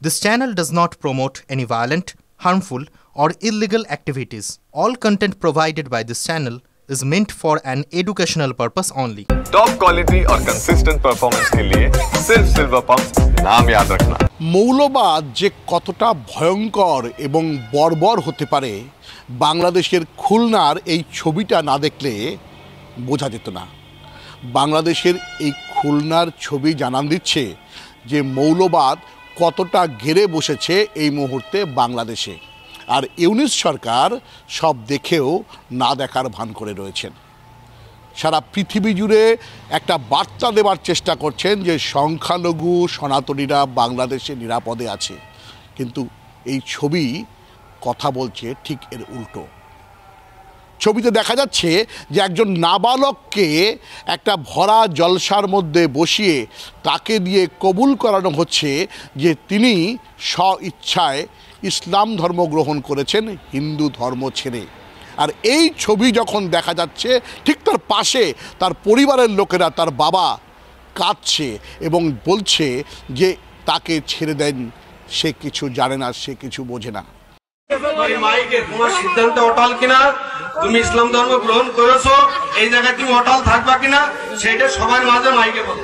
This channel does not promote any violent, harmful, or illegal activities. All content provided by this channel is meant for an educational purpose only. Top quality और consistent performance के लिए सिर्फ silver pump नाम याद रखना। মৌলবাদ যে কতটা ভয়ঙ্কর এবং বর্বর হতে পারে বাংলাদেশের খুলনার এই ছবিটা না দেখলে বোঝা যেত না। বাংলাদেশের এই খুলনার ছবি জানান দিচ্ছে যে মৌলবাদ কতটা ঘিরে বসেছে এই মুহূর্তে বাংলাদেশে, আর ইউনিস সরকার সব দেখেও না দেখার ভান করে রয়েছেন। সারা পৃথিবী জুড়ে একটা বার্তা দেওয়ার চেষ্টা করছেন যে সংখ্যালঘু সনাতনীরা বাংলাদেশে নিরাপদে আছে, কিন্তু এই ছবি কথা বলছে ঠিক এর উল্টো। ছবিতে দেখা যাচ্ছে যে একজন নাবালককে একটা ভরা জলসার মধ্যে বসিয়ে তাকে দিয়ে কবুল করানো হচ্ছে যে তিনি স্ব ইচ্ছায় ইসলাম ধর্ম গ্রহণ করেছেন হিন্দু ধর্ম ছেড়ে। আর এই ছবি যখন দেখা যাচ্ছে ঠিক তার পাশে তার পরিবারের লোকেরা, তার বাবা কাঁদছে এবং বলছে যে তাকে ছেড়ে দেন, সে কিছু জানে না, সে কিছু বোঝে না। তোমার সিদ্ধান্ত অটল কিনা, তুমি ইসলাম ধর্ম গ্রহণ করেছো, এই জায়গায় তুমি অটল থাকবা কিনা সেটা সবার মাঝে মাইকে বলো।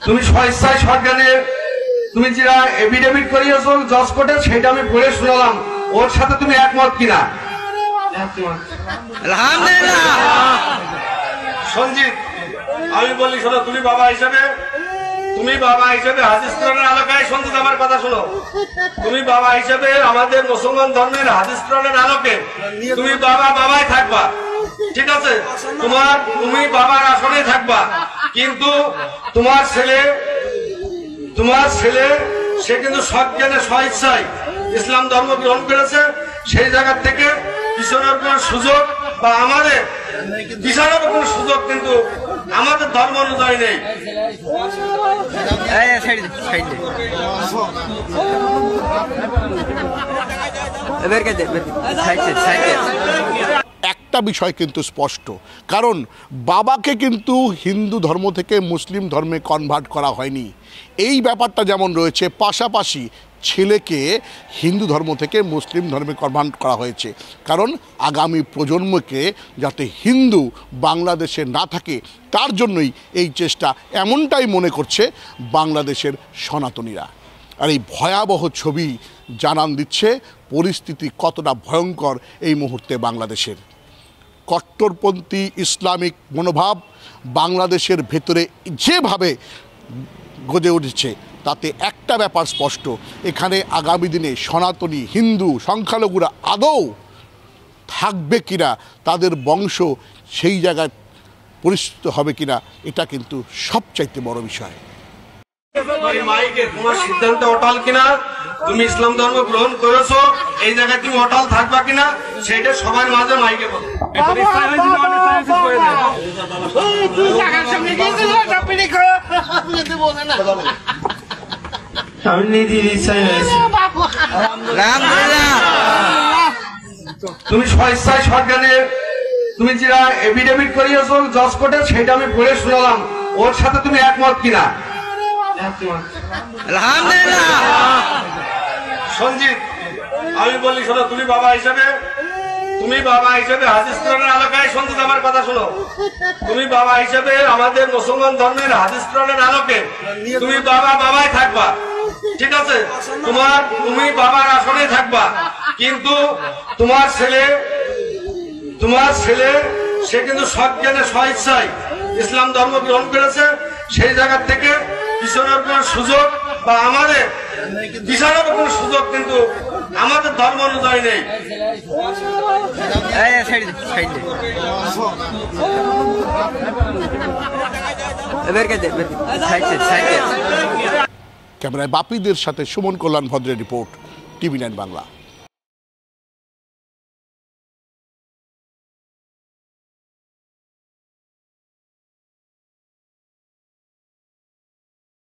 তুমি স্বেচ্ছায় সরকারে তুমি যেটা এফিডেভিট করিয়েছো জজ কোর্টে, সেটা আমি পড়ে শুনলাম, ওর সাথে তুমি একমত কিনা? সঞ্জিত, আমি বলি শোনো, তুমি বাবা হিসেবে হাদিস কোরআনের আলোকায়, সঞ্জিত আমার কথা শোনো, তুমি বাবা হিসেবে আমাদের মুসলমান ধর্মের হাদিস কোরআনের আলোকে তুমি বাবাই থাকবা, ঠিক আছে? তুমি বাবার আসনে থাকবা, কিন্তু তোমার ছেলে সে কিন্তু সজ্ঞানে স্বেচ্ছায় ইসলাম ধর্ম গ্রহণ করেছে। সেই জায়গা থেকে পিছনের কোন সুযোগ বা আমাদের পিছনের কোন সুযোগ কিন্তু আমাদের ধর্ম অনুযায়ী নেই। একটা বিষয় কিন্তু স্পষ্ট, কারণ বাবাকে কিন্তু হিন্দু ধর্ম থেকে মুসলিম ধর্মে কনভার্ট করা হয়নি। এই ব্যাপারটা যেমন রয়েছে, পাশাপাশি ছেলেকে হিন্দু ধর্ম থেকে মুসলিম ধর্মে কনভার্ট করা হয়েছে, কারণ আগামী প্রজন্মকে যাতে হিন্দু বাংলাদেশে না থাকে তার জন্যই এই চেষ্টা, এমনটাই মনে করছে বাংলাদেশের সনাতনীরা। আর এই ভয়াবহ ছবি জানান দিচ্ছে পরিস্থিতি কতটা ভয়ঙ্কর এই মুহূর্তে বাংলাদেশের। কট্টরপন্থী ইসলামিক মনোভাব বাংলাদেশের ভেতরে যেভাবে গজে উঠেছে তাতে একটা ব্যাপার স্পষ্ট, এখানে আগামী দিনে সনাতনী হিন্দু সংখ্যালঘুরা আদৌ থাকবে কিনা, তাদের বংশ সেই জায়গায় পরিচিত হবে কিনা, এটা কিন্তু সবচাইতে বড় বিষয়। তোমার সিদ্ধান্ত অটল কিনা, তুমি ইসলাম ধর্ম গ্রহণ করেছো, এই জায়গায় তুমি অটল থাকবা কিনা সেটা সবার মাঝে মাইকে বলো। তুমি স্বেচ্ছায় সরকারে তুমি যেটা এফিডেভিট করিয়েছো জজ কোর্টে, সেটা আমি পড়ে শুনলাম, ওর সাথে তুমি একমত কিনা? সঞ্জিত, আমি বলি শোনো, তুমি বাবা হিসেবে হাদিস কোরআনের আলোকায়, সঞ্জিত আমার কথা শোনো, তুমি বাবা হিসেবে আমাদের মুসলমান ধর্মের হাদিস কোরআনের আলোকে তুমি বাবাই থাকবা, ঠিক আছে? তুমি বাবার আসনে থাকবা, কিন্তু তোমার ছেলে সে কিন্তু সজ্ঞানে স্বেচ্ছায় ইসলাম ধর্ম গ্রহণ করেছে। সেই জায়গা থেকে পিছনের কোন সুযোগ বা আমাদের পিছনের কোন সুযোগ কিন্তু আমাদের ধর্ম অনুযায়ী নেই। ক্যামেরায় বাপিদের সাথে সুমন কল্যাণ ভদ্রের রিপোর্ট, টিভি9 বাংলা।